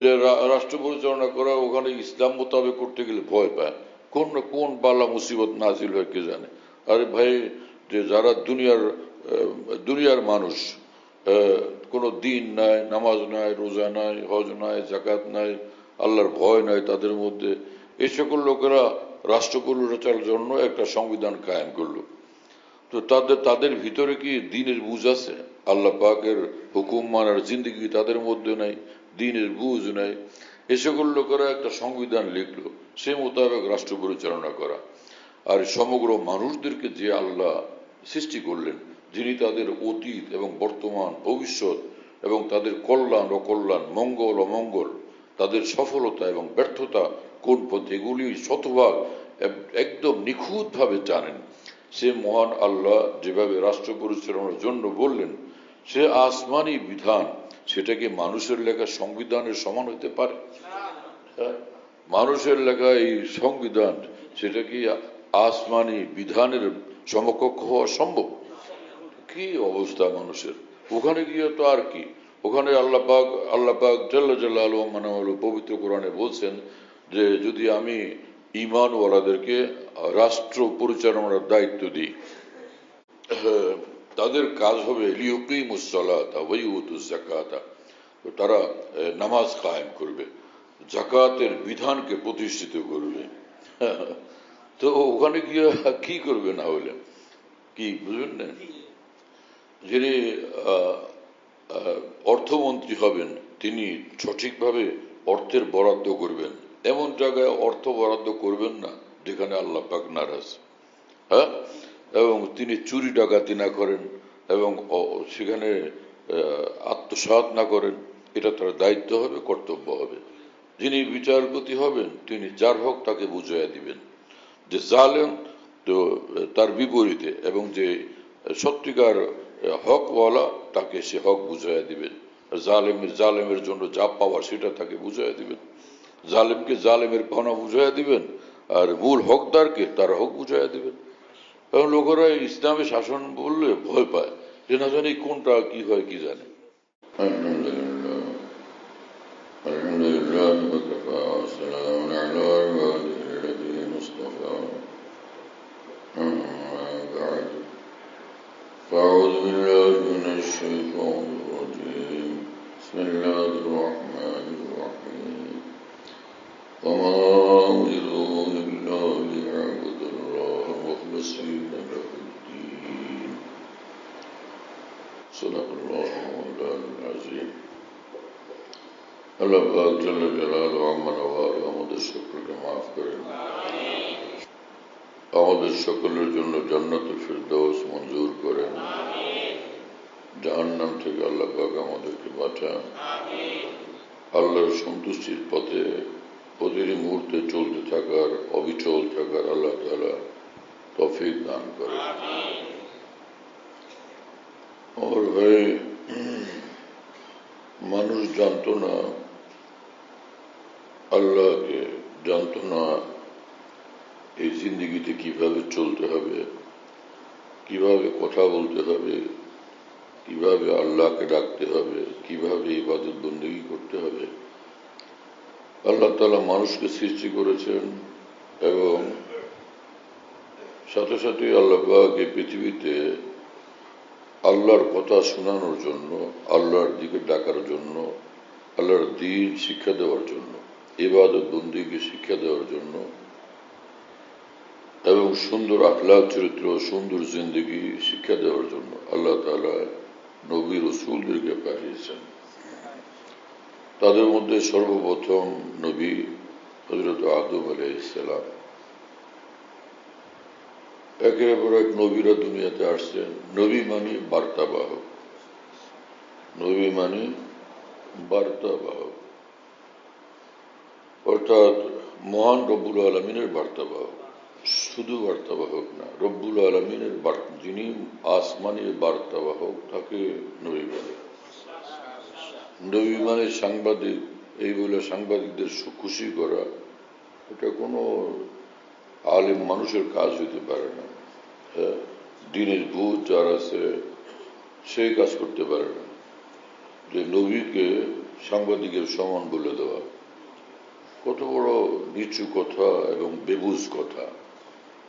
রাষ্ট্র পরিচালনা করা ওখানে ইসলাম মোতাবেক করতে গেলে ভয় পায়, কোন না কোন বালা মুসিবত নাজিল হয় কে জানে। আরে ভাই, যে যারা দুনিয়ার মানুষ, কোনো দিন নাই, নামাজ নাই, রোজা নাই, হজ নাই, জাকাত নাই, আল্লাহর ভয় নাই তাদের মধ্যে, এই সকল লোকেরা রাষ্ট্র পরিচালনার জন্য একটা সংবিধান কায়েম করলো। তো তাদের ভিতরে কি দ্বীনের বুঝ আছে? আল্লাহ পাকের হুকুম মানার জিন্দেগি তাদের মধ্যে নাই, দ্বীনের বুঝ নাই। এ সকল লোকেরা একটা সংবিধান লিখলো, সে মোতাবেক রাষ্ট্র পরিচালনা করা। আর সমগ্র মানুষদেরকে যে আল্লাহ সৃষ্টি করলেন, যিনি তাদের অতীত এবং বর্তমান, ভবিষ্যৎ এবং তাদের কল্যাণ অকল্যাণ, মঙ্গল অমঙ্গল, তাদের সফলতা এবং ব্যর্থতা কোন পথে, এগুলি শতভাগ একদম নিখুঁতভাবে জানেন। সে মহান আল্লাহ যেভাবে রাষ্ট্র পরিচালনার জন্য বললেন, সে আসমানি বিধান, সেটা কি মানুষের লেখা সংবিধানের সমান হতে পারে? মানুষের লেখা এই সংবিধান, সেটা কি আসমানি বিধানের সমকক্ষ হওয়া সম্ভব? কি অবস্থা মানুষের! ওখানে গিয়ে তো আর কি, ওখানে আল্লাহ পাক জাল্লা জালালুহু মানে পবিত্র কোরআনে বলছেন যে যদি আমি ঈমানওয়ালাদেরকে রাষ্ট্র পরিচালনার দায়িত্ব দিই, তাদের কাজ হবে লিউকিমুস সালাতা ওয়া ইউতুজ যাকাতা, তো তারা নামাজ কায়েম করবে, জাকাতের বিধানকে প্রতিষ্ঠিত করবে। তো ওখানে গিয়ে কি করবে না হলে? কি বুঝলেন না? যিনি অর্থমন্ত্রী হবেন, তিনি সঠিকভাবে অর্থের বরাদ্দ করবেন, এমন জায়গায় অর্থ বরাদ্দ করবেন না যেখানে আল্লাহ পাক নারাজ। হ্যাঁ, এবং তিনি চুরি ডাকাতি না করেন এবং সেখানে আত্মসাৎ না করেন, এটা তার দায়িত্ব হবে, কর্তব্য হবে। যিনি বিচারপতি হবেন, তিনি যার হক তাকে বুঝাইয়া দিবেন, যে জালেম তো তার বিপরীতে, এবং যে সত্যিকার হকওয়ালা তাকে সে হক বুঝাইয়া দিবেন। জালেমের জন্য যা পাওয়ার সেটা তাকে বুঝাইয়া দিবেন, জালেমকে জালেমের পাওনা বুঝাইয়া দিবেন, আর মূল হকদারকে তার হক বুঝাইয়া দিবেন। কারণ লোকেরা ইসলামী শাসন বললে ভয় পায়, যে না জানি কোনটা কি হয় কি জানে। আলহামদুলিল্লাহ, আলহামদুলিল্লাহ ওয়াকাফা ওয়া সালামুন আলা ইবাদিহিল্লাযীনা ইসতাফা। أما بعد، فأعوذ بالله من الشيطان الرجيم. بسم الله الرحمن الرحيم. وما أمروا إلا ليعبدوا الله مخلصين له الدين. صدق الله مولانا العظيم. আল্লাহ পাক জাল্লা জালালুহু আম্মা নওয়ার আমাদের সকলকে মাফ করেন, আমাদের সকলের জন্য জান্নাতুল ফিরদাউস মঞ্জুর করেন, জাহান্নাম থেকে আল্লাহ পাক আমাদেরকে বাঁচান, আল্লাহর সন্তুষ্টির পথে প্রতিটি মুহূর্তে চলতে থাকার, অবিচল থাকার আল্লাহ তাআলা তৌফিক দান করেন। আমার ভাই, মানুষ জানতো না আল্লাহকে, জানতো না এই জিন্দেগিতে কিভাবে চলতে হবে, কিভাবে কথা বলতে হবে, কিভাবে আল্লাহকে ডাকতে হবে, কিভাবে ইবাদত বন্দেগী করতে হবে। আল্লাহ তাআলা মানুষকে সৃষ্টি করেছেন এবং সাথে সাথে আল্লাহ পাক এই পৃথিবীতে আল্লাহর কথা শোনানোর জন্য, আল্লাহর দিকে ডাকার জন্য, আল্লাহর দ্বীন শিক্ষা দেওয়ার জন্য, ইবাদত বন্দেগী শিক্ষা দেওয়ার জন্য এবং সুন্দর আখলাক চরিত্র, সুন্দর জিন্দেগি শিক্ষা দেওয়ার জন্য আল্লাহ তাআলা নবী রাসূলদেরকে পাঠিয়েছেন। তাদের মধ্যে সর্বপ্রথম নবী হযরত আদম আলাইহিস সালাম। একের পর এক নবীরা দুনিয়াতে আসছেন। নবী মানে বার্তাবাহক, নবী মানে বার্তাবাহক, অর্থাৎ মহান রব্বুল আলামিনের বার্তাবাহক। শুধু বার্তাবাহক না, রব্বুল আলামিনের যিনি আসমানের বার্তাবাহক তাকে নবী বলে। নবী মানে সাংবাদিক, এই বলে সাংবাদিকদের খুশি করা, এটা কোনো আলেম মানুষের কাজ হইতে পারে না। হ্যাঁ, দ্বীনের বুঝ যার আছে সেই কাজ করতে পারে না, যে নবীকে সাংবাদিকের সমান বলে দেওয়া কত বড় নিচু কথা এবং বেবুজ কথা।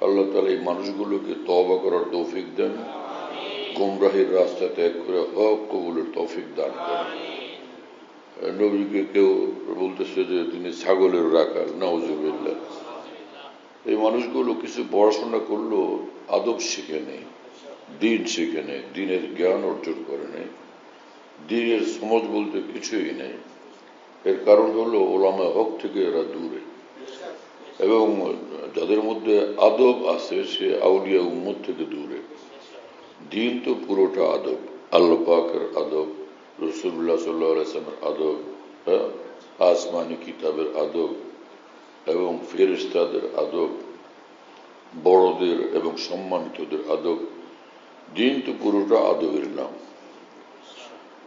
আল্লাহ তাআলা এই মানুষগুলোকে তওবা করার তৌফিক দেন, গোমরাহির রাস্তা ত্যাগ করে হক কবুলের তৌফিক দান করেন। নবীকে কেউ বলতেছে যে তিনি ছাগলের রাখাল, নাউজুবিল্লাহ। এই মানুষগুলো কিছু পড়াশোনা করলেও আদব শিখে নেই, দিন শিখে নেই, দিনের জ্ঞান অর্জন করে নেই, দিনের সমাজ বলতে কিছুই নেই। এর কারণ হলো ওলামায়ে হক থেকে এরা দূরে, এবং যাদের মধ্যে আদব আছে সে আউলিয়া উম্মত থেকে দূরে। দিন তো পুরোটা আদব, আল্লাহ পাকের আদব, রাসূলুল্লাহ সাল্লাল্লাহু আলাইহি ওয়াসাল্লামের আদব, আসমানি কিতাবের আদব এবং ফেরেশতাদের আদব, বড়দের এবং সম্মানিতদের আদব। দিন তো পুরোটা আদবের নাম।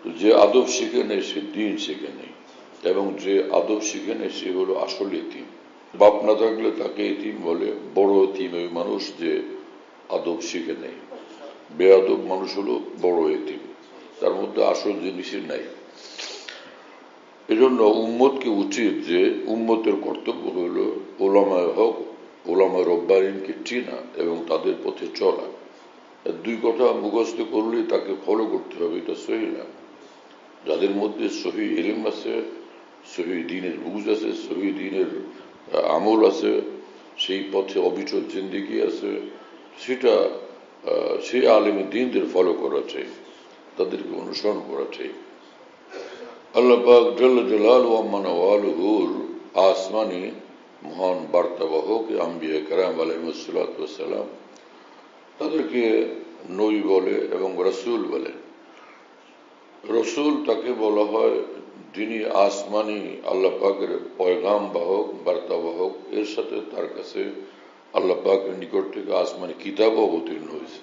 যে আদব শিখে নেই সে দিন শিখে নেই, এবং যে আদব শিখে নেই সে হলো আসল এতিম। বাপ না থাকলে তাকে এতিম বলে। বড় এতিম ওই মানুষ যে আদব শিখে নেই। বেয়াদব মানুষ হলো বড় এতিম, তার মধ্যে আসল জিনিসই নাই। এজন্য উম্মতকে উচিত যে উম্মতের কর্তব্য হলো ওলামায়ে হক, ওলামায়ে রব্বানিনকে চেনা এবং তাদের পথে চলা। দুই কথা মুখস্থ করলেই তাকে ফলো করতে হবে এটা সহি না। যাদের মধ্যে সহি ইলম আছে, সহি দ্বীনের বুঝ আছে, সহি দ্বীনের আমল আছে, সেই পথে অবিচল জিন্দেগি আছে, সেটা সেই আলেমী দ্বীনদের ফলো করা চাই, তাদেরকে অনুসরণ করা চাই। আল্লাহ পাক জাল্লা জালালুহু ওয়া আম্মা নওয়ালুহুর আসমানি মহান বার্তাবাহক আম্বিয়া কেরাম আলাইহিস সালাতু ওয়াস সালাম, তাদেরকে নবী বলে এবং রাসূল বলে। রসুল তাকে বলা হয় যিনি আসমানি আল্লাহ পাকের পয়গাম বাহক, বার্তাবাহক, এর সাথে তার কাছে আল্লাহ পাকের নিকট থেকে আসমানি কিতাবও অবতীর্ণ হয়েছে।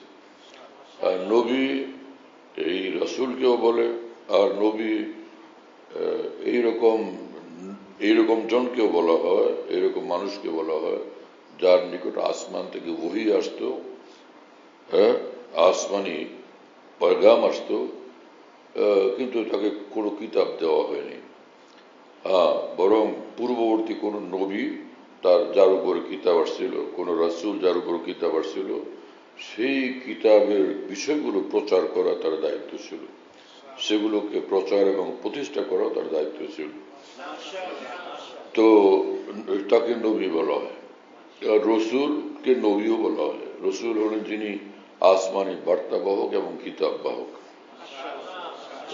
আর নবী এই রসুলকেও বলে, আর নবী এইরকম জনকেও বলা হয়, এইরকম মানুষকে বলা হয় যার নিকট আসমান থেকে ওহী আসতো, আসমানি পয়গাম আসতো, কিন্তু তাকে কোনো কিতাব দেওয়া হয়নি। বরং পূর্ববর্তী কোন নবী তার যার উপর কিতাব আসছিল, কোন রাসূল যার উপর কিতাব আসছিল, সেই কিতাবের বিষয়গুলো প্রচার করা তার দায়িত্ব ছিল, সেগুলোকে প্রচার এবং প্রতিষ্ঠা করা তার দায়িত্ব ছিল। তো তাকে নবী বলা হয়। রসুলকে নবীও বলা হয়। রসুল হলেন যিনি আসমানি বার্তাবাহক এবং কিতাব বাহক,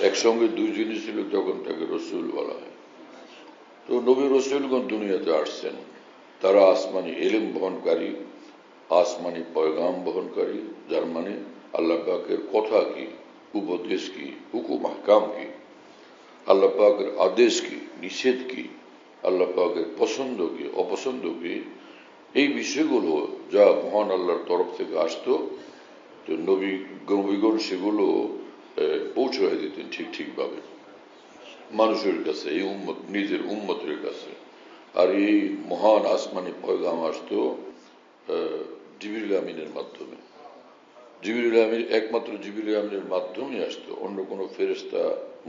একসঙ্গে দুই জিনিস ছিল, তখন তাকে রসুল বলা হয়। তো নবী রসুলগণ দুনিয়াতে আসছেন, তারা আসমানি ইলম বহনকারী, আসমানি পয়গাম বহনকারী, যার মানে আল্লাহ পাকের কথা কি, উপদেশ কি, হুকুম আহকাম কি, আল্লাহ পাকের আদেশ কি, নিষেধ কি, আল্লাহ পাকের পছন্দ কি, অপছন্দ কি, এই বিষয়গুলো যা মহান আল্লাহর তরফ থেকে আসতো, তো নবীগণ সেগুলো পৌঁছায় দিতেন ঠিকভাবে মানুষের কাছে, এই উম্মত, নিজের উম্মতের কাছে। আর এই মহান আসমানি পয়গাম আসতো জিবরিল আমিনের মাধ্যমে। জিবরিল আমিন একমাত্র জিবরিল আমিনের মাধ্যমে আসতো, অন্য কোনো ফেরেশতা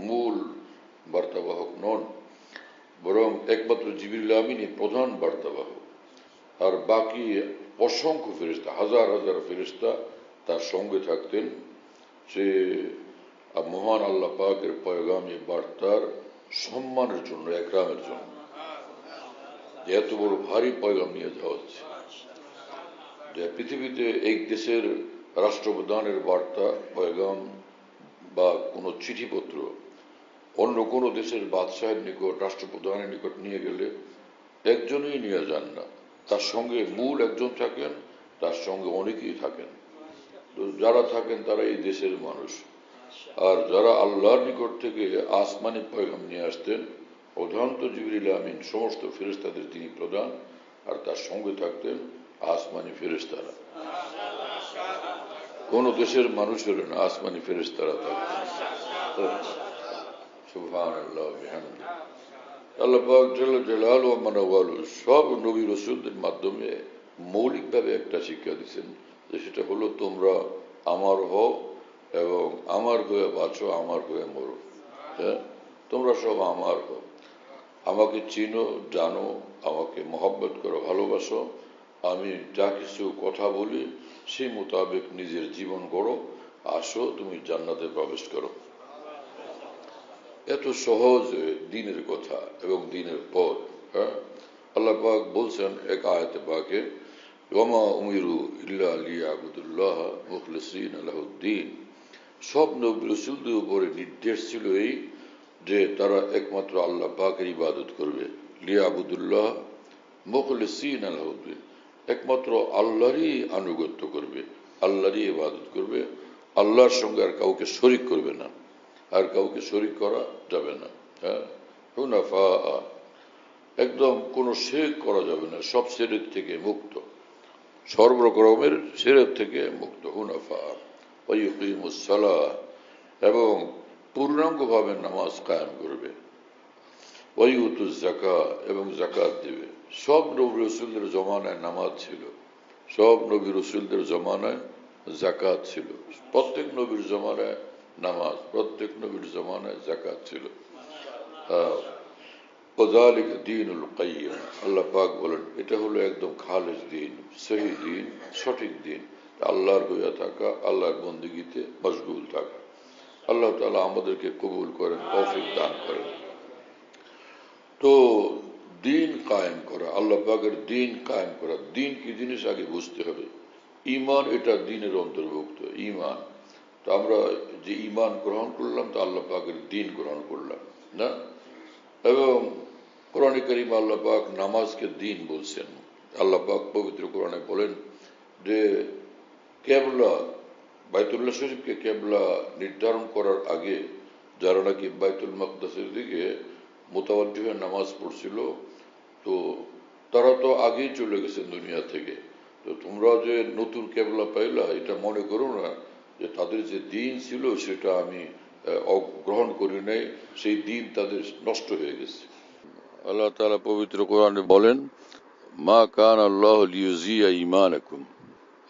মূল বার্তাবাহক নন, বরং একমাত্র জিবরিল আমিনই প্রধান বার্তাবাহক। আর বাকি অসংখ্য ফেরেশতা, হাজার হাজার ফেরেশতা তার সঙ্গে থাকতেন, সে মহান আল্লাহ পাকের পয়গামী বার্তার সম্মানের জন্য, একরামের জন্য। এত বড় ভারী পয়গাম নিয়ে যাওয়া হচ্ছে যে পৃথিবীতে এক দেশের রাষ্ট্রপ্রধানের বার্তা, পয়গাম বা কোনো চিঠিপত্র অন্য কোনো দেশের বাদশাহের নিকট, রাষ্ট্রপ্রধানের নিকট নিয়ে গেলে একজনই নিয়ে যান না, তার সঙ্গে মূল একজন থাকেন, তার সঙ্গে অনেকেই থাকেন। তো যারা থাকেন তারা এই দেশের মানুষ। আর যারা আল্লাহর নিকট থেকে আসমানি পয়গাম নিয়ে আসতেন, প্রধানত জিবরিল আমিন, সমস্ত ফেরেশতাদের তিনি প্রধান, আর তার সঙ্গে থাকতেন আসমানি ফেরেশতারা। কোন দেশের মানুষের না, আসমানি ফেরেশতারা থাকতেন। সুবহানাল্লাহ ওয়া বিহামদিহি। আল্লাহ পাক জাল্লা জালালুহু ওয়া মানাওয়ালুহু সব নবী রাসূলদের মাধ্যমে মৌলিকভাবে একটা শিক্ষা দিচ্ছেন, যে সেটা হলো তোমরা আমার হও এবং আমার হয়ে বাঁচো, আমার হয়ে মরো। তোমরা সব আমার হও। আমাকে চিনো, জানো, আমাকে মহব্বত করো, ভালোবাসো। আমি যা কিছু কথা বলি সেই মোতাবেক নিজের জীবন গড়ো, আসো তুমি জান্নাতে প্রবেশ করো। এত সহজ দিনের কথা এবং দিনের পথ। হ্যাঁ, আল্লাহ পাক বলছেন এক আয়াতে পাকে, ওয়ামা উমিরু ইল্লা লিয়াবুদুল্লাহ মুখলিসিনা লাহুদ্দিন। সব নবী রাসূলদের উপরে নির্দেশ ছিল এই যে তারা একমাত্র আল্লাহ পাকের ইবাদত করবে। লিয়াবুদুল্লাহ মুখলিসিনা লাহুদ্দিন, একমাত্র আল্লাহরই আনুগত্য করবে, আল্লাহরই ইবাদত করবে, আল্লাহর সঙ্গে আর কাউকে শরীক করবে না, আর কাউকে শরীক করা যাবে না। হ্যাঁ, হুনাফা, একদম কোনো শিরক করা যাবে না, সব শিরক থেকে মুক্ত, সর্বরকমের শিরক থেকে মুক্ত। হুনাফা ওয়ায়ুকিমুস সালাহ, এবং পূর্ণাঙ্গভাবে নামাজ কায়েম করবে। ওয়ায়ুতুজ যাকাত, এবং যাকাত দেবে। সব নবী রাসূলদের জমানায় নামাজ ছিল, সব নবী রাসূলদের জমানায় যাকাত ছিল, প্রত্যেক নবীর জমানায় নামাজ, প্রত্যেক নবীর জমানায় যাকাত ছিল। ওয়াযালিকা দীনুল কাইয়্যিম, আল্লাহ পাক বলেন এটা হলো একদম খালেস দিন, সহি দিন, সঠিক দিন। আল্লাহর হইয়া থাকা, আল্লাহর বন্দেগীতে মশগুল থাকা। আল্লাহ তাআলা আমাদেরকে কবুল করেন, তৌফিক দান করেন। তো দিন কায়েম করা, আল্লাহ পাকের দিন কায়েম করা, দিন কি জিনিস আগে বুঝতে হবে। ঈমান এটা দিনের অন্তর্ভুক্ত, ঈমান। তো আমরা যে ঈমান গ্রহণ করলাম তা আল্লাহ পাকের দিন গ্রহণ করলাম না। এবং কোরআনে কারীমে আল্লাহ পাক নামাজকে দিন বলছেন। আল্লাহ পাক পবিত্র কোরআনে বলেন যে কেবলা, বাইতুল্লাহ শরীফকে কেবলা নির্ধারণ করার আগে যারা নাকি বাইতুল মাকদাসের দিকে মোতাওয়াজ্জিহ হয়ে নামাজ পড়ছিল, তো তারা তো আগেই চলে গেছেন দুনিয়া থেকে। তো তোমরা যে নতুন কেবলা পাইলা এটা মনে করো না যে তাদের যে দিন ছিল সেটা আমি গ্রহণ করি নাই, সেই দিন তাদের নষ্ট হয়ে গেছে। আল্লাহ তাআলা পবিত্র কোরআনে বলেন, মা কান আল্লাহ লিইউযিয়া ঈমানাকুম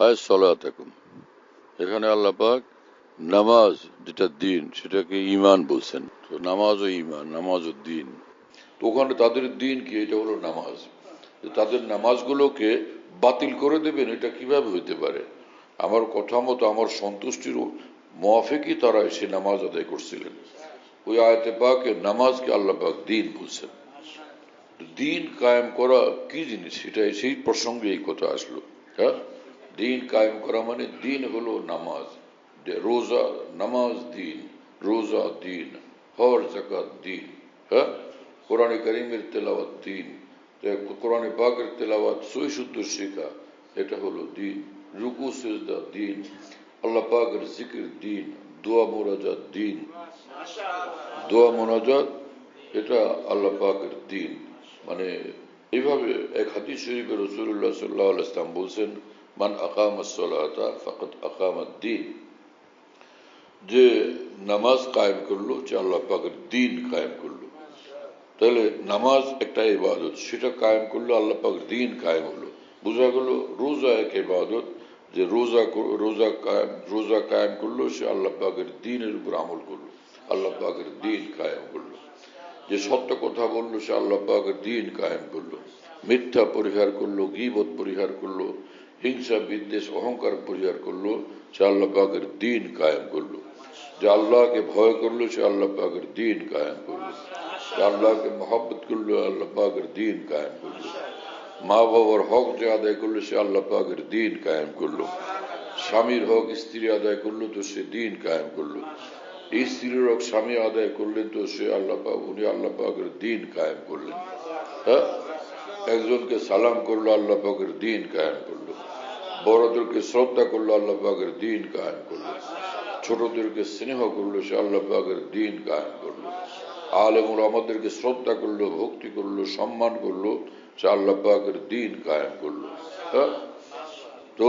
আয় সালাতাকুম। এখানে আল্লাহ পাক নামাজ যেটা দিন সেটাকে ঈমান বলছেন। তো নামাজ ও ঈমান, নামাজ ও দিন। তো ওখানে তাদের দিন কি, এটা হলো নামাজ। তাদের নামাজগুলোকে বাতিল করে দেবেন, এটা কিভাবে হইতে পারে? আমার কথা মতো, আমার সন্তুষ্টির মুআফিকই তারা সে নামাজ আদায় করছিলেন। ওই আয়াতে পাকে নামাজকে আল্লাহ পাক দিন বলছেন। দিন কায়েম করা কি জিনিস, সেটাই সেই প্রসঙ্গে এই কথা আসলো। হ্যাঁ, দিন কায়েম করা মানে দিন হলো নামাজ, রোজা, নামাজ দিন, রোজা দিন, হজ যাকাত দিন। হ্যাঁ, কোরআনে কারীমের তেলাওয়াত দিন, কোরআনে পাকের তেলাওয়াত সহি শুদ্ধ শেখা, এটা হলো দিন। রুকু সিজদা দিন, আল্লাহ পাকের জিকির দিন, দোয়া মোনাজাত দিন, দোয়া মোনাজাত এটা আল্লাহ পাকের দিন। মানে এইভাবে এক হাদিস শরীফে রাসূলুল্লাহ সাল্লাল্লাহু আলাইহি ওয়াসাল্লাম বলছেন, মান আকামাস সালাতা ফাকাদ আকামাদ দ্বীন, যে নামাজ কায়েম করলো যে আল্লাহ পাকের দিন কায়েম করলো। তাহলে নামাজ একটা ইবাদত, সেটা কায়েম করলো, আল্লাহ পাকের দিন কায়েম হলো। বোঝা গেল রোজা এক ইবাদত, যে রোজা কায়েম করলো সে আল্লাহ পাকের দিনের উপর আমল করলো, আল্লাহ পাকের দিন কায়েম করলো। যে সত্য কথা বললো সে আল্লাহ পাকের দিন কায়েম করলো। মিথ্যা পরিহার করলো, গীবত পরিহার করলো, হিংসা বিদ্বেষ অহংকার পরিহার করলো, সে আল্লাহ পাকের দিন কায়েম করলো। যে আল্লাহকে ভয় করলো সে আল্লাহ পাকের দিন কায়েম করলো। যে আল্লাহকে মহব্বত করলো আল্লাহ পাকের দিন কায়েম করলো। মা বাবার হক যে আদায় করলো সে আল্লাহ পাকের দিন কায়েম করলো। স্বামীর হক স্ত্রী আদায় করলো তো সে দিন কায়েম করলো। এই স্ত্রীর হক স্বামী আদায় করলেন তো সে উনি আল্লাহ পাকের দিন কায়েম করলেন। হ্যাঁ, একজনকে সালাম করলো আল্লাহ পাকের দিন কায়েম করলো। বড়দেরকে শ্রদ্ধা করলো আল্লাহ পাকের দিন কায়েম করলো। ছোটদেরকে স্নেহ করলো সে আল্লাহ পাকের দিন কায়েম করলো। আলেমুল আমাদেরকে শ্রদ্ধা করলো, ভক্তি করলো, সম্মান করলো, সে আল্লাহ পাকের দিন কায়েম করলো। হ্যাঁ, তো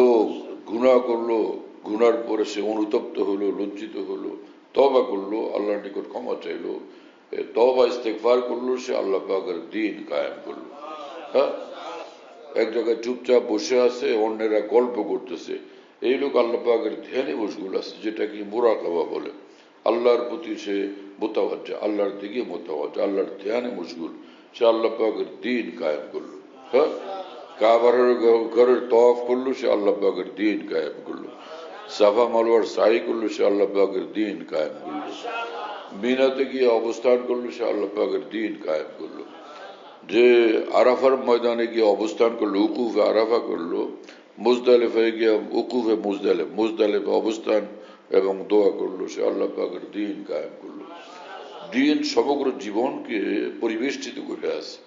গুনাহ করলো, গুনার পরে সে অনুতপ্ত হলো, লজ্জিত হলো, তওবা করলো, আল্লাহর নিকট ক্ষমা চাইলো, তওবা ইস্তেগফার করলো, সে আল্লাহ পাকের দিন কায়েম করলো। হ্যাঁ, এক জায়গায় চুপচাপ বসে আছে, অন্যেরা গল্প করতেছে, এই লোক আল্লাহ পাকের ধ্যানে মশগুল আছে, যেটা কি মুরাকাবা বলে। আল্লাহর প্রতি সে মোতাওয়াজ্জা, আল্লাহর দিকে মোতাওয়াজ্জা, আল্লাহর ধ্যানে মশগুল, সে আল্লাহ পাকের দিন কায়েম করলো। হ্যাঁ, কাবার ঘরের তওয়াফ করলো, সে আল্লাহ পাকের দিন কায়েম করলো। সাফা মারওয়ার সাই করলো, সে আল্লাহ পাকের দিন কায়েম করলো। মিনাতে গিয়ে অবস্থান করলো, সে আল্লাহ পাকের দিন কায়েম করলো। যে আরাফার ময়দানে গিয়ে অবস্থান করলো, উকুফে আরাফা করলো, মুজদালিফে গিয়ে উকুফে মুজদালিফে অবস্থান এবং দোয়া করলো, সে আল্লাহ পাকের দিন কায়েম করলো। দিন সমগ্র জীবনকে পরিবেষ্টিত করে আছে।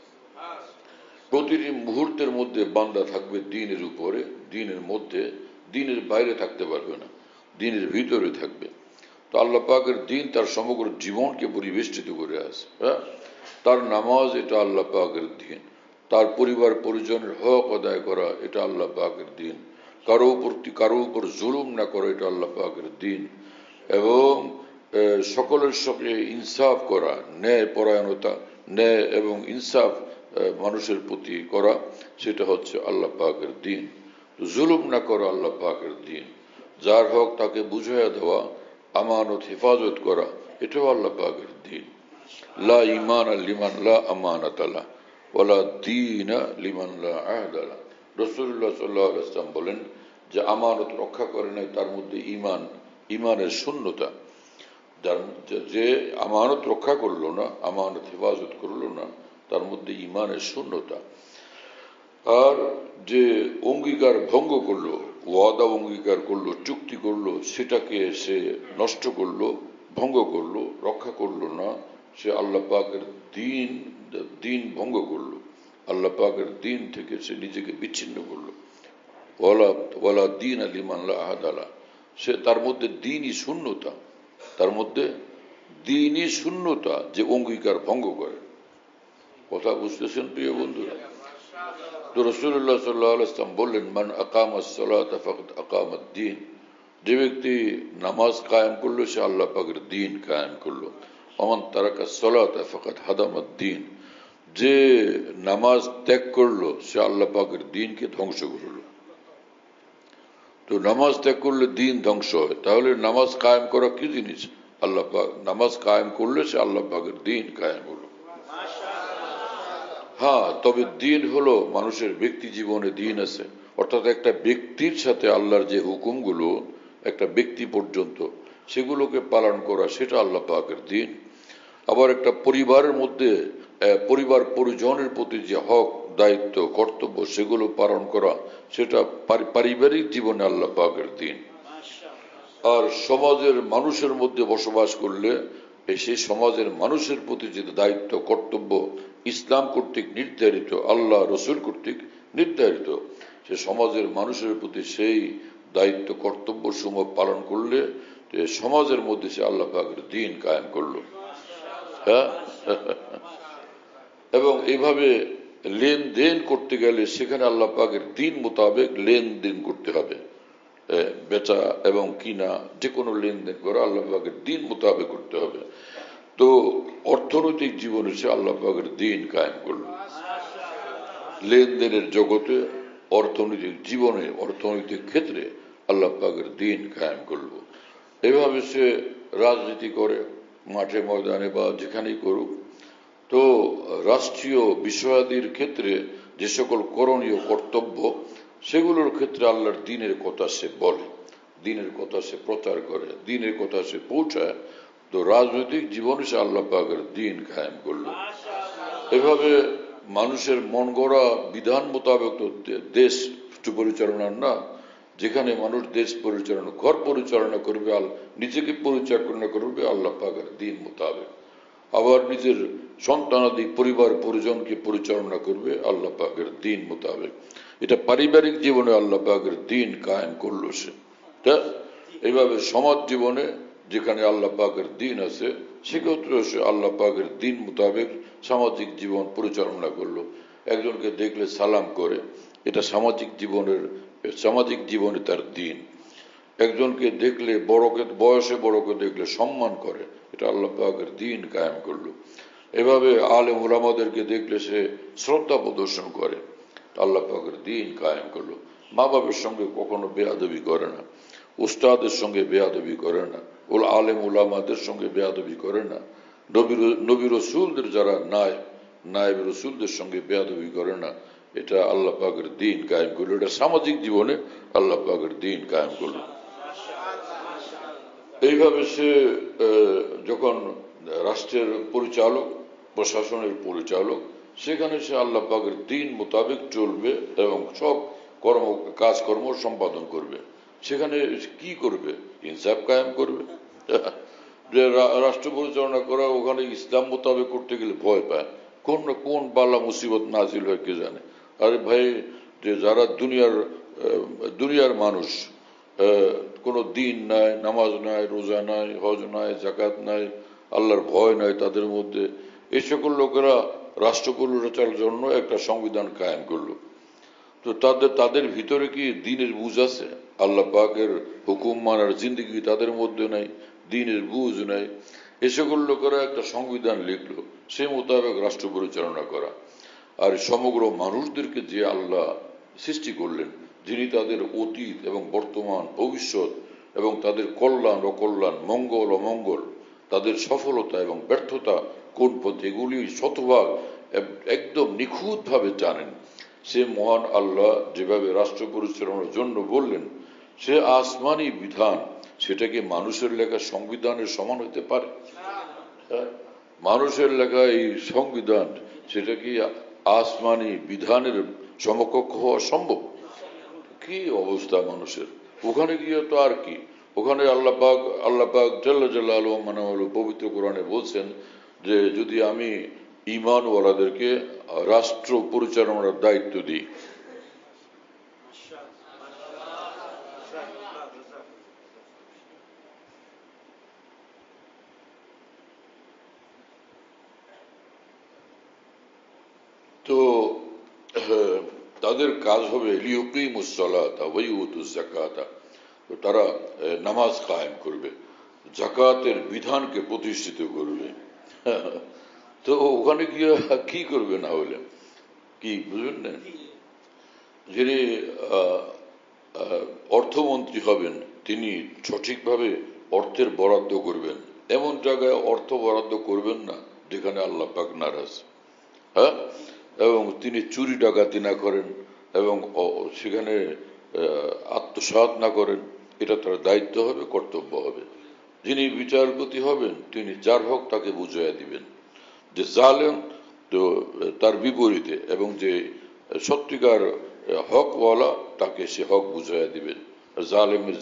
প্রতিটি মুহূর্তের মধ্যে বান্দা থাকবে দিনের উপরে, দিনের মধ্যে, দিনের বাইরে থাকতে পারবে না, দিনের ভিতরে থাকবে। তো আল্লাহ পাকের দিন তার সমগ্র জীবনকে পরিবেষ্টিত করে আছে। হ্যাঁ, তার নামাজ এটা আল্লাহ পাকের দিন, তার পরিবার পরিজনের হক আদায় করা এটা আল্লাহ পাকের দিন, কারো উপর জুলুম না করা এটা আল্লাহ পাকের দিন, এবং সকলের সঙ্গে ইনসাফ করা, ন্যায় পরায়ণতা, ন্যায় এবং ইনসাফ মানুষের প্রতি করা, সেটা হচ্ছে আল্লাহ পাকের দিন। জুলুম না করা আল্লাহ পাকের দিন, যার হক তাকে বুঝাইয়া দেওয়া, আমানত হেফাজত করা, এটাও আল্লাহ পাকের দিন। লা ঈমান লিমান লা আমানাত লা ওয়ালা দীন লিমান লা আহদ লা। রাসূলুল্লাহ সাল্লাল্লাহু আলাইহি ওয়াসাল্লাম বলেন যে আমানত রক্ষা করে নাই, তার মধ্যে ঈমানের শূন্যতা। যে আমানত রক্ষা করলো না, আমানত হেফাজত করলো না, তার মধ্যে ঈমানের শূন্যতা। আর যে অঙ্গীকার ভঙ্গ করলো, ওয়াদা অঙ্গীকার করলো, চুক্তি করলো, সেটাকে সে নষ্ট করলো, ভঙ্গ করলো, রক্ষা করলো না, সে আল্লাহ পাকের দিন ভঙ্গ করলো, আল্লাহ পাকের দিন থেকে সে নিজেকে বিচ্ছিন্ন করলো। ওয়ালা দীন লিমান লা আহাদ লা, সে তার মধ্যে দিনই শূন্যতা, তার মধ্যে দিনই শূন্যতা, যে অঙ্গীকার ভঙ্গ করে। কথা বুঝতেছেন প্রিয় বন্ধুরা? তো রাসূলুল্লাহ সাল্লাল্লাহু আলাইহি ওয়াসাল্লাম বললেন, মান আকামাস সালাতা ফাকাদ আকামাদ দ্বীন, যে ব্যক্তি নামাজ কায়েম করলো, সে আল্লাহ পাকের দিন কায়েম করলো। ওমান তারাকা সালাতা ফাকাদ হাদামাদ দ্বীন, যে নামাজ ত্যাগ করলো, সে আল্লাহ পাকের দিনকে ধ্বংস করলো। তো নামাজ ত্যাগ করলে দিন ধ্বংস হয়, তাহলে নামাজ কায়েম করা কি জিনিস? আল্লাহ পাক নামাজ কায়েম করলে সে আল্লাহ পাকের দিন কায়েম হলো। হ্যাঁ, তবে দিন হলো মানুষের ব্যক্তি জীবনে দিন আছে, অর্থাৎ একটা ব্যক্তির সাথে আল্লাহর যে হুকুমগুলো একটা ব্যক্তি পর্যন্ত, সেগুলোকে পালন করা, সেটা আল্লাহ পাকের দিন। আবার একটা পরিবারের মধ্যে পরিবার পরিজনের প্রতি যে হক, দায়িত্ব, কর্তব্য, সেগুলো পালন করা, সেটা পারিবারিক জীবনে আল্লাহ পাকের দিন। আর সমাজের মানুষের মধ্যে বসবাস করলে সেই সমাজের মানুষের প্রতি যে দায়িত্ব, কর্তব্য ইসলাম কর্তৃক নির্ধারিত, আল্লাহ রসুল কর্তৃক নির্ধারিত, সে সমাজের মানুষের প্রতি সেই দায়িত্ব, কর্তব্য সমূহ পালন করলে সমাজের মধ্যে সে আল্লাহ পাকের দিন কায়েম করলো। হ্যাঁ, এবং এইভাবে লেনদেন করতে গেলে সেখানে আল্লাহ পাকের দিন মোতাবেক লেনদেন করতে হবে। বেচা এবং কিনা, যে কোনো লেনদেন করা আল্লাহ পাকের দিন মোতাবেক করতে হবে। তো অর্থনৈতিক জীবনে সে আল্লাহ পাকের দিন কায়েম করলো। লেনদেনের জগতে, অর্থনৈতিক জীবনে, অর্থনৈতিক ক্ষেত্রে আল্লাহ পাকের দিন কায়েম করলো। এভাবে সে রাজনীতি করে, মাঠে ময়দানে বা যেখানেই করুক। তো রাষ্ট্রীয় বিষয়াদির ক্ষেত্রে যে সকল করণীয় কর্তব্য, সেগুলোর ক্ষেত্রে আল্লাহর দিনের কথা সে বলে, দিনের কথা সে প্রচার করে, দিনের কথা সে পৌঁছায়। তো রাজনৈতিক জীবনে সে আল্লাহ পাকের দিন কায়েম করলো। এভাবে মানুষের মন গড়া বিধান মোতাবেক তো দেশ পরিচালনার না, যেখানে মানুষ দেশ পরিচালনা, ঘর পরিচালনা করবে, নিজেকে পরিচালনা করবে আল্লাহ পাকের দিন মোতাবেক। আবার নিজের সন্তানাদি, পরিবার পরিজনকে পরিচালনা করবে আল্লাহ পাকের দিন মোতাবেক। এটা পারিবারিক জীবনে আল্লাহ পাকের দিন কায়েম করলো সে। এইভাবে সমাজ জীবনে যেখানে আল্লাহ পাকের দিন আছে, সেক্ষেত্রে সে আল্লাহ পাকের দিন মোতাবেক সামাজিক জীবন পরিচালনা করলো। একজনকে দেখলে সালাম করে, এটা সামাজিক জীবনে তার দিন। একজনকে দেখলে বয়সে বড়কে দেখলে সম্মান করে, এটা আল্লাহ পাকের দিন কায়েম করলো। এভাবে আলেম ওলামাদেরকে দেখলে সে শ্রদ্ধা প্রদর্শন করে, আল্লাহ পাকের দিন কায়েম করলো। মা বাবার সঙ্গে কখনো বেয়াদবি করে না, উস্তাদের সঙ্গে বেয়াদবি করে না, আলেম ওলামাদের সঙ্গে বেয়াদবি করে না, নবী রসুলদের যারা নায়েব রসুলদের সঙ্গে বেয়াদবি করে না, এটা আল্লাহ পাকের দ্বীন কায়েম করলো। এটা সামাজিক জীবনে আল্লাহ পাকের দ্বীন কায়েম করলো। এইভাবে সে যখন রাষ্ট্রের পরিচালক, প্রশাসনের পরিচালক, সেখানে সে আল্লাহ পাকের দ্বীন মোতাবেক চলবে এবং সব কাজকর্ম সম্পাদন করবে। সেখানে কি করবে? ইনসাফ কায়েম করবে। যে রাষ্ট্র পরিচালনা করা, ওখানে ইসলাম মোতাবেক করতে গেলে ভয় পায়, কোন না কোন বালা মুসিবত নাজিল হয় কে জানে। আরে ভাই, যে যারা দুনিয়ার মানুষ, কোনো দিন নাই, নামাজ নাই, রোজা নাই, হজ নাই, জাকাত নাই, আল্লাহর ভয় নাই তাদের মধ্যে, এই সকল লোকেরা রাষ্ট্র পরিচালনার জন্য একটা সংবিধান কায়েম করলো। তো তাদের ভিতরে কি দ্বীনের বুঝ আছে? আল্লাহ পাকের হুকুম মানার জিন্দেগি তাদের মধ্যে নাই, দ্বীনের বুঝ নাই। এ সকল লোকেরা একটা সংবিধান লিখলো, সে মোতাবেক রাষ্ট্র পরিচালনা করা। আর সমগ্র মানুষদেরকে যে আল্লাহ সৃষ্টি করলেন, যিনি তাদের অতীত এবং বর্তমান, ভবিষ্যৎ এবং তাদের কল্যাণ অকল্যাণ, মঙ্গল অমঙ্গল, তাদের সফলতা এবং ব্যর্থতা কোন পথে, এগুলি শতভাগ একদম নিখুঁতভাবে জানেন। সে মহান আল্লাহ যেভাবে রাষ্ট্র পরিচালনার জন্য বললেন, সে আসমানি বিধান, সেটাকে মানুষের লেখা সংবিধানের সমান হতে পারে? মানুষের লেখা এই সংবিধান, সেটা কি আসমানি বিধানের সমকক্ষ হওয়া সম্ভব? কি অবস্থা মানুষের! ওখানে গিয়ে তো আর কি, ওখানে আল্লাহ পাক জাল্লা জালালুহু মানাহু পবিত্র কোরআনে বলছেন যে যদি আমি ঈমানওয়ালাদেরকে রাষ্ট্র পরিচালনার দায়িত্ব দিই, তো তাদের কাজ হবে লিউকিমুস সালাতা ওয়া ইউতুজ যাকাতা, তো তারা নামাজ কায়েম করবে, জাকাতের বিধানকে প্রতিষ্ঠিত করবে। তো ওখানে গিয়ে কি করবে না হলে? কি বুঝবেন না? যিনি অর্থমন্ত্রী হবেন, তিনি সঠিকভাবে অর্থের বরাদ্দ করবেন। এমন জায়গায় অর্থ বরাদ্দ করবেন না যেখানে আল্লাহ পাক নারাজ। হ্যাঁ, এবং তিনি চুরি ডাকাতি না করেন এবং সেখানে আত্মসাৎ না করেন। এটা তার দায়িত্ব হবে, কর্তব্য হবে। যিনি বিচারপতি হবেন, তিনি যার হক তাকে বুঝাইয়া দিবেন। যে জালেম, তো তার বিপরীতে, এবং যে সত্যিকার হকওয়ালা, তাকে সে হক বুঝাইয়া দিবেন।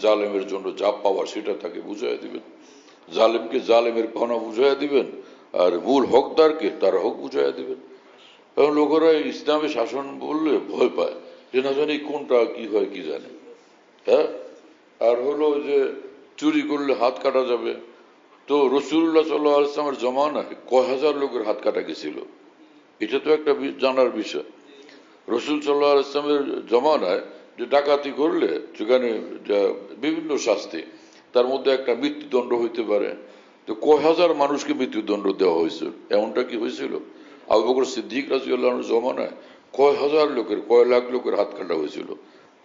জালেমের জন্য যা পাওয়া সেটা তাকে বুঝাইয়া দিবেন। জালেমকে জালেমের পাওনা বুঝাইয়া দিবেন, আর মূল হকদারকে তার হক বুঝাইয়া দিবেন। কারণ লোকেরা ইসলামী শাসন বললে ভয় পায়, যে না জানি কোনটা কি হয় কি জানে। হ্যাঁ, আর হলো যে চুরি করলে হাত কাটা যাবে। তো রসুল্লাহ সাল্লাহ আসলামের জমানায় কয় হাজার লোকের হাত কাটা গেছিল, এটা তো একটা জানার বিষয়। রসুল সাল্লাহ আসলামের জমানায় যে ডাকাতি করলে সেখানে বিভিন্ন শাস্তি, তার মধ্যে একটা মৃত্যুদণ্ড হইতে পারে। তো কয় হাজার মানুষকে মৃত্যুদণ্ড দেওয়া হয়েছিল, এমনটা কি হয়েছিল? আবু বকর সিদ্দিক রাদিয়াল্লাহু জমানায় কয় হাজার লোকের, কয় লাখ লোকের হাত কাটা হয়েছিল,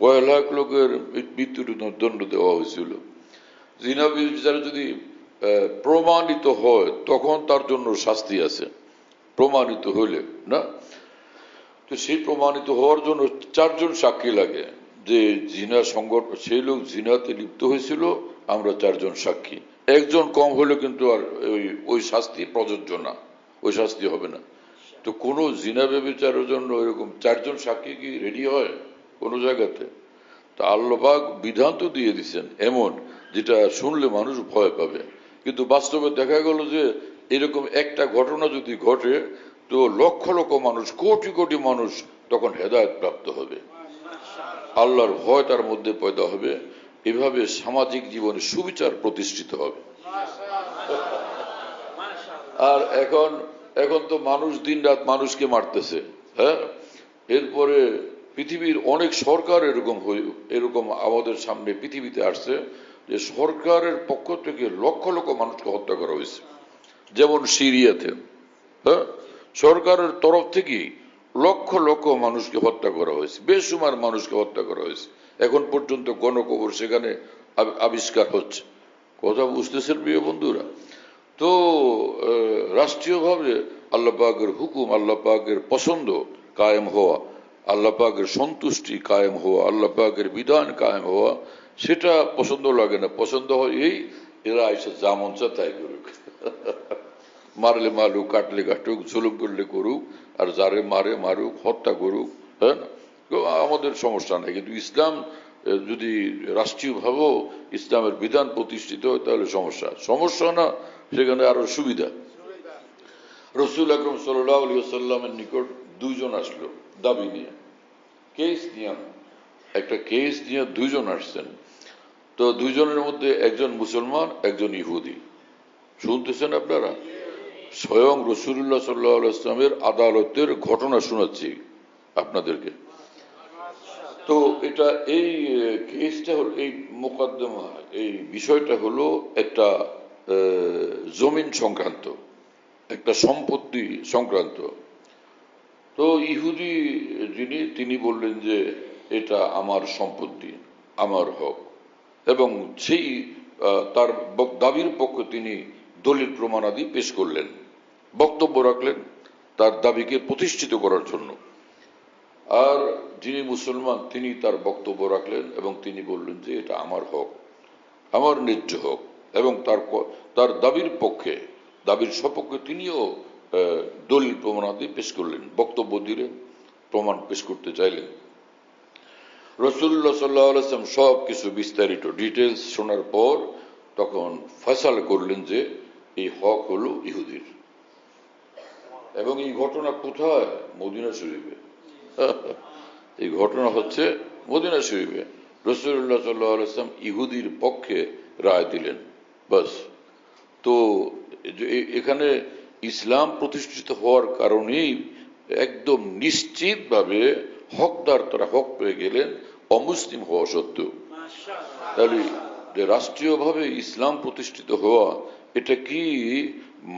কয় লাখ লোকের মৃত্যুদণ্ড দেওয়া হয়েছিল। জিনা বিচারে যদি প্রমাণিত হয় তখন তার জন্য শাস্তি আছে, প্রমাণিত হইলে না। তো সেই প্রমাণিত হওয়ার জন্য 4 জন সাক্ষী লাগে, যে জিনা সংগঠন, সেই লোক জিনাতে লিপ্ত হয়েছিল, আমরা 4 জন সাক্ষী। একজন কম হলে কিন্তু আর ওই শাস্তি প্রযোজ্য না, ওই শাস্তি হবে না। তো কোনো জিনা ব্যভিচারের জন্য এরকম 4 জন সাক্ষী কি রেডি হয় কোনো জায়গাতে? তা আল্লাহ পাক বিধান তো দিয়ে দিচ্ছেন এমন, যেটা শুনলে মানুষ ভয় পাবে। কিন্তু বাস্তবে দেখা গেল যে এরকম একটা ঘটনা যদি ঘটে, তো লক্ষ লক্ষ মানুষ, কোটি কোটি মানুষ তখন হেদায়েত প্রাপ্ত হবে, আল্লাহর ভয় তার মধ্যে পয়দা হবে। এভাবে সামাজিক জীবনে সুবিচার প্রতিষ্ঠিত হবে। আর এখন তো মানুষ দিন রাত মানুষকে মারতেছে। হ্যাঁ, এরপরে পৃথিবীর অনেক সরকার এরকম আমাদের সামনে পৃথিবীতে আসছে, যে সরকারের পক্ষ থেকে লক্ষ লক্ষ মানুষকে হত্যা করা হয়েছে। যেমন সিরিয়াতে, হ্যাঁ, সরকারের তরফ থেকে লক্ষ লক্ষ মানুষকে হত্যা করা হয়েছে, বেসুমার মানুষকে হত্যা করা হয়েছে। এখন পর্যন্ত গণকবর সেখানে আবিষ্কার হচ্ছে। কথা বুঝতেছেন প্রিয় বন্ধুরা? তো রাষ্ট্রীয়ভাবে আল্লাহ পাকের হুকুম, আল্লাহ পাকের পছন্দ কায়েম হওয়া, আল্লাহ পাকের সন্তুষ্টি কায়েম হওয়া, আল্লাহ পাকের বিধান কায়েম হওয়া, সেটা পছন্দ লাগে না। পছন্দ হয় এরা এসে যা মন চায় তাই করুক, মারলে মারুক, কাটলে কাটুক, জুলুম করলে করুক, আর যারে মারে মারুক, হত্যা করুক, হ্যাঁ না, আমাদের সমস্যা নেই। কিন্তু ইসলাম যদি রাষ্ট্রীয়ভাবেও ইসলামের বিধান প্রতিষ্ঠিত হয় তাহলে সমস্যা না, সেখানে আরো সুবিধা। রসুল আকরম সাল্লাল্লাহু আলাইহি ওয়াসাল্লামের নিকট দুইজন আসলো দাবি নিয়ে, একটা কেস নিয়ে দুইজন আসছেন। তো দুইজনের মধ্যে একজন মুসলমান, একজন ইহুদি। শুনতেছেন আপনারা? স্বয়ং রসুল্লাহ সাল্লাল্লাহু আলাইহি ওয়াসাল্লামের আদালতের ঘটনা শোনাচ্ছি আপনাদেরকে। তো এটা এই কেসটা হল, এই মোকদ্দমা, এই বিষয়টা হলো একটা জমিন সংক্রান্ত, একটা সম্পত্তি সংক্রান্ত। তো ইহুদি তিনি বললেন যে এটা আমার সম্পত্তি, আমার হক, এবং সেই তার দাবির পক্ষে তিনি দলিল প্রমাণাদি পেশ করলেন, বক্তব্য রাখলেন তার দাবিকে প্রতিষ্ঠিত করার জন্য। আর যিনি মুসলমান তিনি তার বক্তব্য রাখলেন এবং তিনি বললেন যে এটা আমার হক, আমার ন্যায্য হক, এবং তার দাবির পক্ষে, দাবির সপক্ষে তিনিও দলিল প্রমাণাদি পেশ করলেন, বক্তব্য দিলেন, প্রমাণ পেশ করতে চাইলেন। রাসূলুল্লাহ সাল্লাল্লাহু আলাইহি ওয়াসাল্লাম সব কিছু বিস্তারিত ডিটেলস শোনার পর তখন ফয়সালা করলেন যে এই হক হলো ইহুদির। এবং এই ঘটনা কোথায়? মদিনা শরীফে। এই ঘটনা হচ্ছে মদিনা শরীফে। রাসূলুল্লাহ সাল্লাল্লাহু আলাইহি ওয়াসাল্লাম ইহুদির পক্ষে রায় দিলেন, বাস। তো এখানে ইসলাম প্রতিষ্ঠিত হওয়ার কারণেই একদম নিশ্চিতভাবে হকদার তারা হক পেয়ে গেলেন, অমুসলিম হওয়া সত্ত্বেও। তাহলে যে রাষ্ট্রীয়ভাবে ইসলাম প্রতিষ্ঠিত হওয়া, এটা কি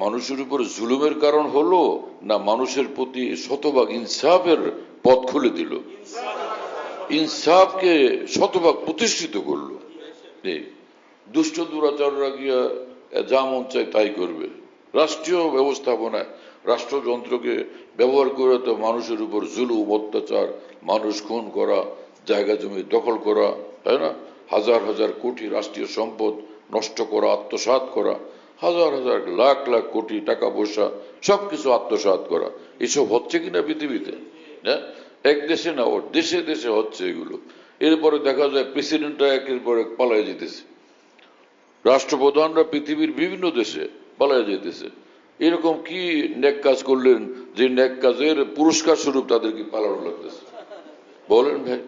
মানুষের উপর জুলুমের কারণ হলো, না মানুষের প্রতি শতভাগ ইনসাফের পথ খুলে দিল, ইনসাফকে শতভাগ প্রতিষ্ঠিত করলো? দুষ্ট দুরাচাররা গিয়া যা মন চায় তাই করবে। রাষ্ট্রীয় ব্যবস্থাপনায় রাষ্ট্রযন্ত্রকে ব্যবহার করে তো মানুষের উপর জুলুম, অত্যাচার, মানুষ খুন করা, জায়গা জমি দখল করা, তাই না, হাজার হাজার কোটি রাষ্ট্রীয় সম্পদ নষ্ট করা, আত্মসাৎ করা, হাজার হাজার লাখ লাখ কোটি টাকা পয়সা সবকিছু আত্মসাৎ করা, এসব হচ্ছে কিনা পৃথিবীতে? হ্যাঁ, এক দেশে না, ওর দেশে দেশে হচ্ছে এগুলো। এরপরে দেখা যায় প্রেসিডেন্টরা একের পর এক পালায় যেতেছে, রাষ্ট্রপ্রধানরা পৃথিবীর বিভিন্ন দেশে পালায় যেতেছে। এরকম কি নেক কাজ করলেন যে নেক কাজের পুরস্কার স্বরূপ তাদেরকে পালানো লাগতেছে? বলেন ভাই।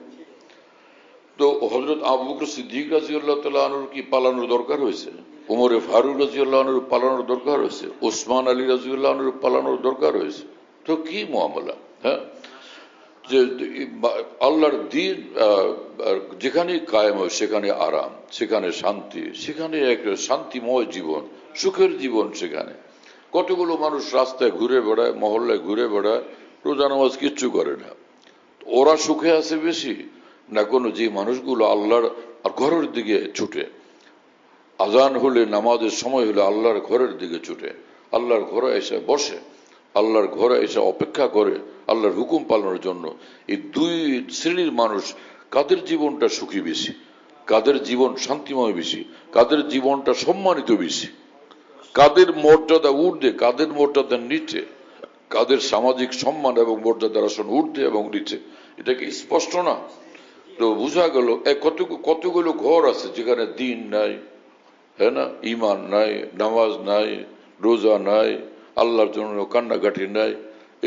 তো হযরত আবু বকর সিদ্দিক রাদিয়াল্লাহু তাআলা আনহুর কি পালানোর দরকার হয়েছে? ওমরে ফারুক রাদিয়াল্লাহু আনহুর পালানোর দরকার হয়েছে? ওসমান আলী রাদিয়াল্লাহু আনহুর পালানোর দরকার হয়েছে? তো কি মামলা! হ্যাঁ, যে আল্লাহর দ্বীন যেখানেই কায়েম হয় সেখানে আরাম, সেখানে শান্তি, সেখানে একটা শান্তিময় জীবন, সুখের জীবন। সেখানে কতগুলো মানুষ রাস্তায় ঘুরে বেড়ায়, মহল্লায় ঘুরে বেড়ায়, রোজা নামাজ কিচ্ছু করে না। ওরা সুখে আছে বেশি না কোনো যে মানুষগুলো আল্লাহর ঘরের দিকে ছুটে, আজান হলে, নামাজের সময় হলে আল্লাহর ঘরের দিকে ছুটে, আল্লাহর ঘরে এসে বসে, আল্লাহর ঘরে এসে অপেক্ষা করে আল্লাহর হুকুম পালনের জন্য? এই দুই শ্রেণীর মানুষ কাদের জীবনটা সুখী বেশি, কাদের জীবন শান্তিময় বেশি, কাদের জীবনটা সম্মানিত বেশি, কাদের মর্যাদা ঊর্ধ্বে, কাদের মর্যাদা নিচে, কাদের সামাজিক সম্মান এবং মর্যাদার আসন ঊর্ধ্বে এবং নিচে, এটা কি স্পষ্ট না? তো বোঝা গেল কতগুলো ঘর আছে যেখানে দিন নাই, হ্যাঁ না, ইমান নাই, নামাজ নাই, রোজা নাই, আল্লাহর জন্য কান্নাকাটি নাই।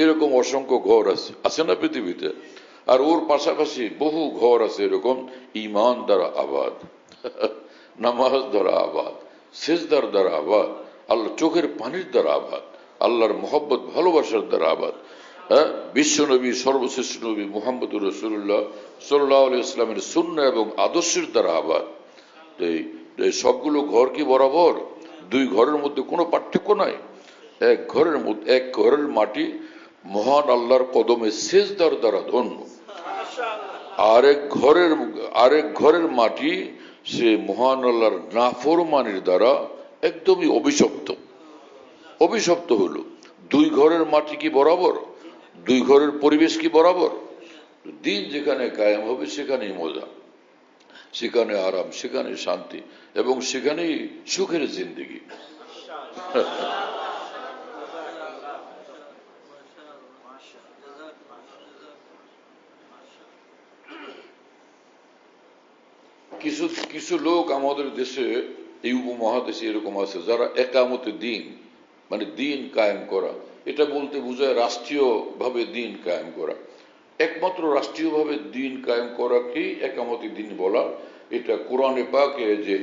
এরকম অসংখ্য ঘর আছে না পৃথিবীতে? আর ওর পাশাপাশি বহু ঘর আছে এরকম ইমান দ্বারা আবাদ, নামাজ দ্বারা আবাদ, সেজদার দ্বারা আবাদ, আল্লাহ চোখের পানির দ্বারা আবাদ, আল্লাহর মহব্বত ভালোবাসার দ্বারা আবাদ। হ্যাঁ, বিশ্ব নবী, সর্বশ্রেষ্ঠ নবী মুহাম্মদুর রাসূলুল্লাহ সাল্লাল্লাহু আলাইহি ওয়াসাল্লামের সুন্নাহ এবং আদর্শের দ্বারা আবাদ। এই সবগুলো ঘর কি বরাবর? দুই ঘরের মধ্যে কোনো পার্থক্য নাই। এক ঘরের মাটি মহান আল্লাহর কদমে সেজদার দ্বারা ধন্য, আরেক ঘরের মাটি সে মহান আল্লাহর নাফরমানির দ্বারা একদমই অভিশপ্ত। অভিশপ্ত হলো। দুই ঘরের মাটি কি বরাবর? দুই ঘরের পরিবেশ কি বরাবর? দিন যেখানে কায়েম হবে সেখানেই মজা, সেখানে আরাম, সেখানে শান্তি, এবং সেখানেই সুখের জিন্দেগি। কিছু কিছু লোক আমাদের দেশে, এই উপমহাদেশে এরকম আছে যারা একামতে দিন, মানে দিন কায়েম করা, এটা বলতে বোঝায় রাষ্ট্রীয় ভাবে দিন কায়েম করা। একমাত্র রাষ্ট্রীয়ভাবে দিন কায়েম করাকেই একামতে দিন বলা। এটা কোরআনে পাকে যে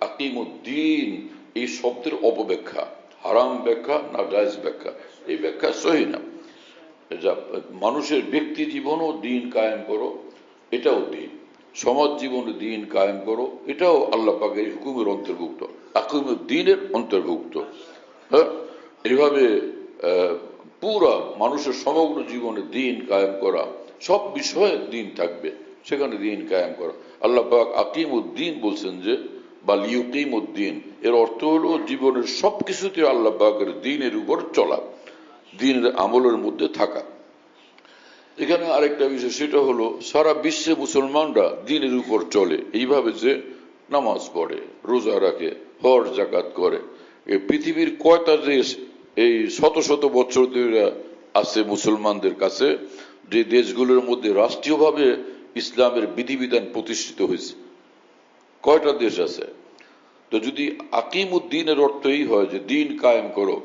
আকিমুদ্দিন এই শব্দের অপব্যাখ্যা, হারাম ব্যাখ্যা না জায়েজ ব্যাখ্যা, এই ব্যাখ্যা সহি না। মানুষের ব্যক্তি জীবনও দিন কায়েম করো, এটাও দিন। সমাজ জীবনে দিন কায়েম করো, এটাও আল্লাহ পাকের হুকুমের অন্তর্ভুক্ত, আকিমুদ্দিনের অন্তর্ভুক্ত। হ্যাঁ, এইভাবে পুরা মানুষের সমগ্র জীবনে দিন কায়েম করা, সব বিষয়ে দিন থাকবে, সেখানে দিন কায়েম করা। আল্লাহ পাক আকিমুদ্দিন বলছেন যে, বা লিউকিমুদ্দিন, এর অর্থ হলো জীবনের সবকিছুতে আল্লাহ পাকের দিনের উপর চলা, দিনের আমলের মধ্যে থাকা। এখানে আরেকটা বিষয়, সেটা হলো সারা বিশ্বে মুসলমানরা দিনের উপর চলে এইভাবে যে নামাজ পড়ে, রোজা রাখে, হজ জাকাত করে। এই পৃথিবীর কয়টা দেশ এই শত শত বছর ধরে আছে মুসলমানদের কাছে, যে দেশগুলোর মধ্যে রাষ্ট্রীয়ভাবে ইসলামের বিধিবিধান প্রতিষ্ঠিত হয়েছে? কয়টা দেশ আছে? তো যদি আকিমুদ্দিনের অর্থ এই হয় যে দিন কায়েম করো,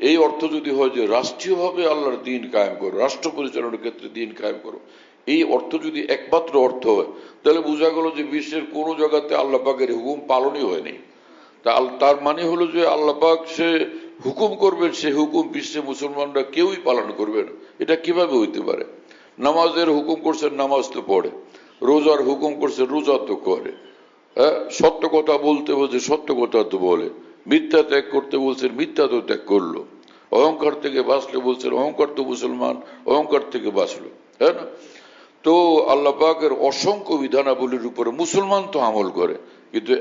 এই অর্থ যদি হয় যে রাষ্ট্রীয়ভাবে আল্লাহর দিন কায়েম করো, রাষ্ট্র পরিচালনার ক্ষেত্রে দিন কায়েম করো, এই অর্থ যদি একমাত্র অর্থ হয়, তাহলে বোঝা গেল যে বিশ্বের কোনো জায়গাতে আল্লাহ পাকের হুকুম পালনই হয়নি। তার মানে হলো যে আল্লাহ পাক সে হুকুম করবেন, সে হুকুম বিশ্বে মুসলমানরা কেউই পালন করবে না। এটা কিভাবে হইতে পারে? নামাজের হুকুম করছেন, নামাজ তো পড়ে। রোজার হুকুম করছে, রোজা তো করে। সত্য কথা বলতে বলছে, সত্য কথা তো বলে। মিথ্যা ত্যাগ করতে বলছেন, মিথ্যা তো ত্যাগ করলো। অহংকার থেকে বাঁচলে বলছেন, অহংকার তো মুসলমান অহংকার থেকে বাঁচলো, তাই না? তো আল্লাহ পাকের অসংখ্য বিধানাবলীর উপরে মুসলমান তো আমল করে, কিন্তু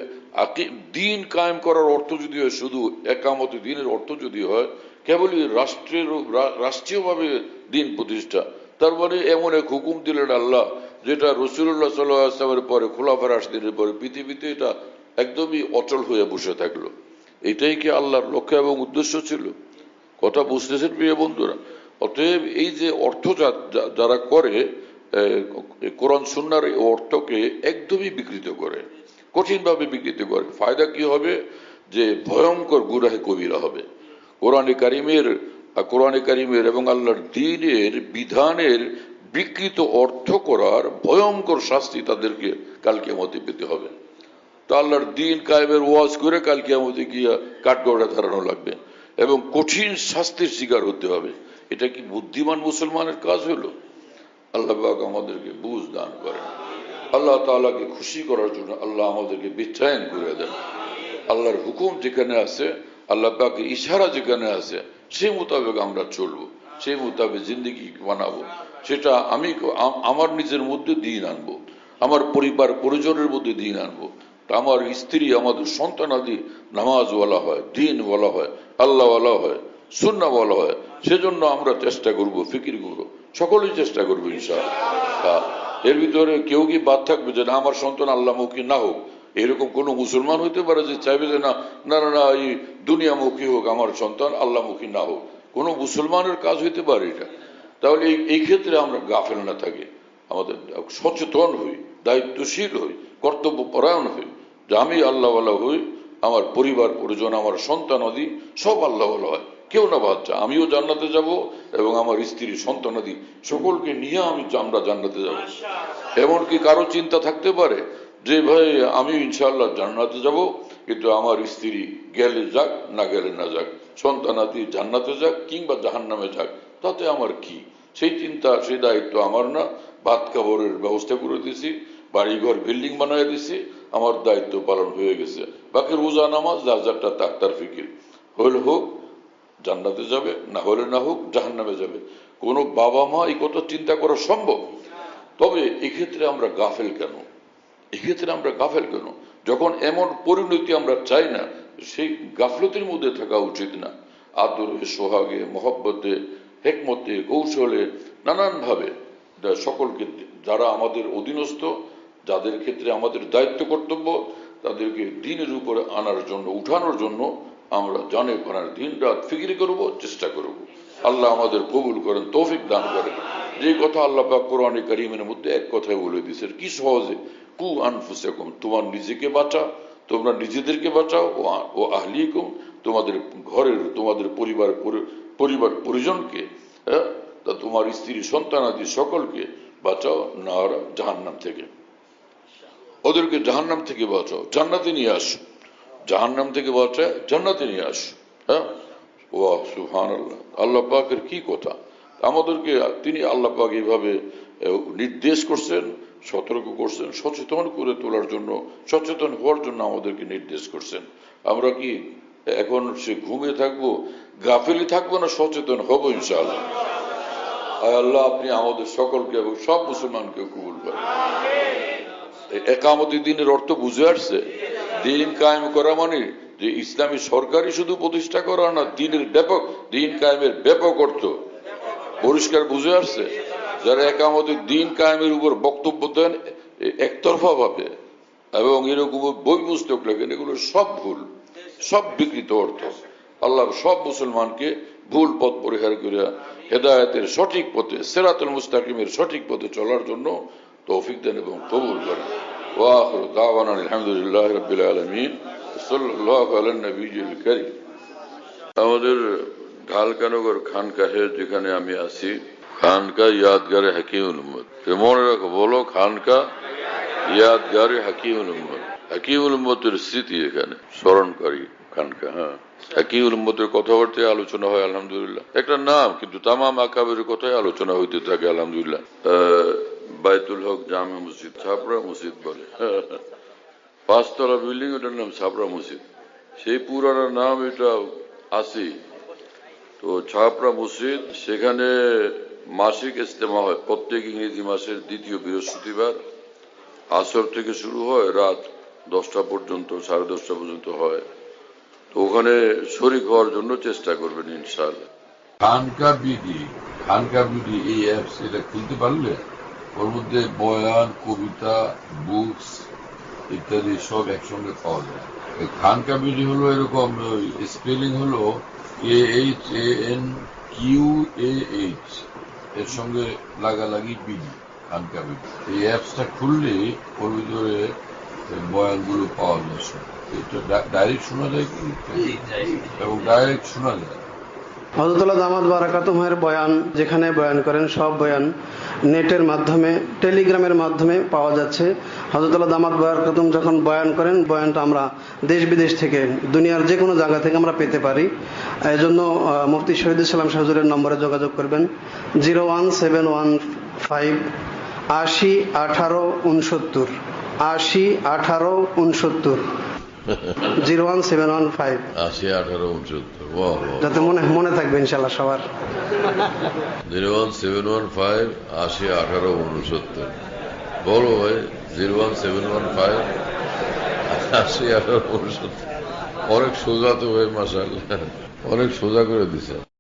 দিন কায়েম করার অর্থ যদি হয়, শুধু একামতে দিনের অর্থ যদি হয় কেবলই রাষ্ট্রীয়ভাবে দিন প্রতিষ্ঠা, তার মানে এমন এক হুকুম দিলেন আল্লাহ, যেটা রাসূলুল্লাহ সাল্লাল্লাহু আলাইহি ওয়াসাল্লামের পরে, খোলাফায়ে রাশিদিনের পরে পৃথিবীতে এটা একদমই অচল হয়ে বসে থাকলো। এটাই কি আল্লাহর লক্ষ্য এবং উদ্দেশ্য ছিল? কথা বুঝতেছেন প্রিয় বন্ধুরা? অতএব এই যে অর্থ যারা করে, কোরআন সুন্নাহর এই অর্থকে একদমই বিকৃত করে, কঠিনভাবে বিকৃত করে। ফায়দা কি হবে? যে ভয়ঙ্কর গুনাহে কবিরা হবে। কোরআনে কারিমের এবং আল্লাহর দ্বীনের বিধানের বিকৃত অর্থ করার ভয়ঙ্কর শাস্তি তাদেরকে কাল কিয়ামতে পেতে হবে। তো আল্লাহর দ্বীন কায়েমের ওয়াজ করে কাল কিয়ামতে গিয়া কাঠগড়ায় দাঁড়ানো লাগবে এবং কঠিন শাস্তির শিকার হতে হবে। এটা কি বুদ্ধিমান মুসলমানের কাজ হলো? আল্লাহ পাক আমাদেরকে বুঝ দান করেন। আল্লাহ তাআলাকে খুশি করার জন্য আল্লাহ আমাদেরকে বিচ্ছায়ন করে দেন। আল্লাহর হুকুম যেখানে আছে, আল্লাহ পাকের ইশারা যেখানে আছে, সেই মোতাবেক আমরা চলবো, সেই মোতাবেক জিন্দগি বানাবো। সেটা আমি আমার নিজের মধ্যে দিন আনবো, আমার পরিবার পরিজনের মধ্যে দিন আনবো। আমার স্ত্রী, আমাদের সন্তানাদি নামাজ বলা হয়, দিন বলা হয়, আল্লাহ বলা হয়, সুন্নাহ বলা হয়। সেজন্য আমরা চেষ্টা করব, ফিকির করবো, সকলেই চেষ্টা করবো ইনশাআল্লাহ। এর ভিতরে কেউ কি বাদ থাকবে যে না আমার সন্তান আল্লাহমুখী না হোক? এরকম কোন মুসলমান হইতে পারে যে চাইবে যে না না না এই দুনিয়ামুখী হোক, আমার সন্তান আল্লাহমুখী না হোক? কোন মুসলমানের কাজ হইতে পারে এটা? তাহলে এই ক্ষেত্রে আমরা গাফেল না থাকি, আমাদের সচেতন হই, দায়িত্বশীল হই, কর্তব্য পরায়ণ হই, যে আমি আল্লাহওয়ালা হই, আমার পরিবার পরিজন, আমার সন্তানাদি সব আল্লাহওয়ালা হয়, কেউ না বাদ যা। আমিও জান্নাতে যাব এবং আমার স্ত্রী সন্তানাদি সকলকে নিয়ে আমরা জান্নাতে যাব। এমনকি কারো চিন্তা থাকতে পারে যে ভাই আমি ইনশাআল্লাহ জান্নাতে যাব, কিন্তু আমার স্ত্রী গেলে যাক, না গেলে না যাক, সন্তানাদি জান্নাতে যাক কিংবা জাহান্নামে যাক, তাতে আমার কি? সেই চিন্তা, সেই দায়িত্ব আমার না। ভাত খাবারের ব্যবস্থা করে দিছি, বাড়িঘর বিল্ডিং বানায় দিছি, আমার দায়িত্ব পালন হয়ে গেছে। বাকি রোজা নামাজ যার যারটা তার ফিকির, হলে হোক জান্নাতে যাবে, না হলে না হোক জাহান্নামে যাবে। কোনো বাবা মা এই কথা চিন্তা করা সম্ভব? তবে এক্ষেত্রে আমরা গাফেল কেন? এক্ষেত্রে আমরা গাফেল কেন? যখন এমন পরিণতি আমরা চাই না, সেই গাফলতির মধ্যে থাকা উচিত না। আদরে, সোহাগে, মহব্বতে, হেকমতে, কৌশলে, নানানভাবে সকলকে, যারা আমাদের অধীনস্থ, যাদের ক্ষেত্রে আমাদের দায়িত্ব কর্তব্য, তাদেরকে দিনের উপরে আনার জন্য, উঠানোর জন্য আমরা জানে পানার দিন রাত ফিকির করব, চেষ্টা করব। আল্লাহ আমাদের কবুল করেন, তৌফিক দান করেন। যে কথা আল্লাহ পাক কোরআনে কারীমের মধ্যে এক কথায় বলে দিয়েছেন, কি সহজে, কু আনফুসাকুম, তোমার নিজেকে বাঁচাও, তোমরা নিজেদেরকে বাঁচাও, ও আহলিকুম, তোমাদের ঘরের, তোমাদের পরিবার পরিজনকে, তা তোমার স্ত্রী সন্তানাদি সকলকে বাঁচাও নার, জাহান্নাম থেকে। ওদেরকে জাহান্নাম থেকে বাঁচাও, জান্নাতে নিয়ে আসো। জাহান্নাম থেকে বাঁচায় জান্নাতে নিয়ে আসো। হ্যাঁ, ওয়াহ সুবহানাল্লাহ, আল্লাহ পাকের কি কথা! আমাদেরকে তিনি আল্লাহ পাক এইভাবে নির্দেশ করছেন, সতর্ক করছেন, সচেতন করে তোলার জন্য, সচেতন হওয়ার জন্য আমাদেরকে নির্দেশ করছেন। আমরা কি এখন সে ঘুমিয়ে থাকবো, গাফিলি থাকবো, না সচেতন হবো ইনশাআল্লাহ? আল্লাহ আপনি আমাদের সকলকে এবং সব মুসলমানকে কবুল করেন। একামতি দিনের অর্থ বুঝে আসছে? দিন কায়েম করা মানে যে ইসলামী সরকারই শুধু প্রতিষ্ঠা করা না, দিনের ব্যাপক, দিন কায়েমের ব্যাপক অর্থ পরিষ্কার বুঝে আসছে। যারা একামতি দিন কায়েমের উপর বক্তব্য দেন একতরফা ভাবে এবং এরকম বই পুস্তক লেখেন, এগুলো সব ভুল, সব বিকৃত অর্থ। আল্লাহ সব মুসলমানকে ভুল পথ পরিহার করে হেদায়েতের সঠিক পথে, সিরাতুল মুস্তাকিমের সঠিক পথে চলার জন্য তৌফিক দেন এবং কবুল করেন। ওয়া আখিরু দাওয়ানা আলহামদুলিল্লাহি রাব্বিল আলামিন, সাল্লাল্লাহু আলা নবিয়িল কারীম। আমাদের ঢালকানগর খানকাহে যেখানে আমি আছি, খানকা ইয়াদগারে হাকিমুল উম্মত। মনে রাখো, বলো খানকা ইয়াদগারে হাকিমুল উম্মত। হাকিমুল উম্মতের স্মৃতি এখানে স্মরণকারী খানকা। হ্যাঁ, হাকিমুল উম্মতের কথাবার্তায় আলোচনা হয় আলহামদুলিল্লাহ। একটা নাম, কিন্তু তামাম আকাবের কথাই আলোচনা হইতে থাকে আলহামদুলিল্লাহ। বাইতুল হক জামে মসজিদ, ছাপড়া মসজিদ বলে। 5 তলা বিল্ডিং, ওটার নাম ছাপড়া মসজিদ। সেই পুরানো নাম এটা আছে। তো ছাপড়া মসজিদ, সেখানে মাসিক ইজতেমা হয় প্রত্যেক ইংরেজি মাসের দ্বিতীয় বৃহস্পতিবার। আসর থেকে শুরু হয়, রাত 10টা পর্যন্ত, 10:30 পর্যন্ত হয়। তো ওখানে শরীক হওয়ার জন্য চেষ্টা করবেন ইনশাআল্লাহ। খানকা বিডি এই অ্যাপস, এটা খুলতে পারলে ওর মধ্যে বয়ান, কবিতা, বুকস ইত্যাদি সব একসঙ্গে পাওয়া যায়। খানকা বিডি হলো এরকম, স্পেলিং হলো KHANQAH, এর সঙ্গে লাগালাগি বিডি, খানকা বিডি। এই অ্যাপসটা খুললে ওর ভিতরে বয়ানগুলো পাওয়া যায়। এটা ডাইরেক্ট শোনা যায় কি, এবং ডাইরেক্ট শোনা যায়। হযরতুল্লাহ দামাত বারাকাতুহুর বয়ান, যেখানে বয়ান করেন, সব বয়ান নেটের মাধ্যমে, টেলিগ্রামের মাধ্যমে পাওয়া যাচ্ছে। হযরতুল্লাহ দামাত বারাকাতুহু যখন বয়ান করেন, বয়ানটা আমরা দেশ বিদেশ থেকে, দুনিয়ার যে কোনো জায়গা থেকে আমরা পেতে পারি। এই জন্য মুফতি শহীদুল ইসলাম শাহ হুজুরের নম্বরে যোগাযোগ করবেন, 01715 80 18 69, 80 18 69, 01715 80 18 69। যাতে মনে থাকবে ইনশাল্লাহ সবার। 01715 80 18 69। বলো ভাই, 01715 80 18 69। অনেক সোজা তো ভাই, মাশাআল্লাহ, অনেক সোজা করে দিছে।